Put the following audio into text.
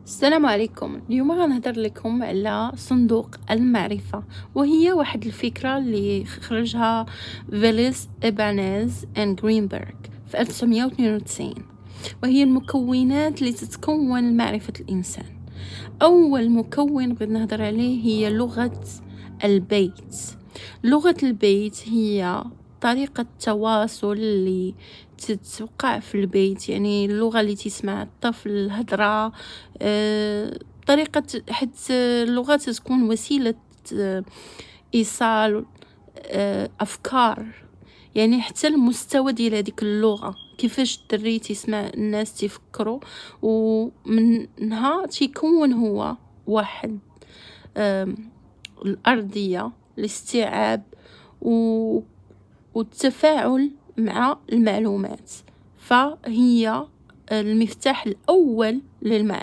السلام عليكم. اليوم غنهضر لكم على صندوق المعرفة، وهي واحد الفكرة اللي خرجها فيليس إيبانيز ان غرينبرغ في 1992، وهي المكونات اللي تتكون معرفة الإنسان. أول مكون بغيت نهضر عليه هي لغة البيت. لغة البيت هي طريقة التواصل اللي تتوقع في البيت، يعني اللغة اللي تسمع الطفل، الهضرة، طريقة، حيت اللغة تكون وسيلة إيصال أفكار، يعني حتى المستوى ديال هذيك اللغة، كيفاش الدري تسمع الناس تفكروا، ومنها تيكون هو واحد الأرضية لاستيعاب والتفاعل مع المعلومات، فهي المفتاح الأول للمعرفة.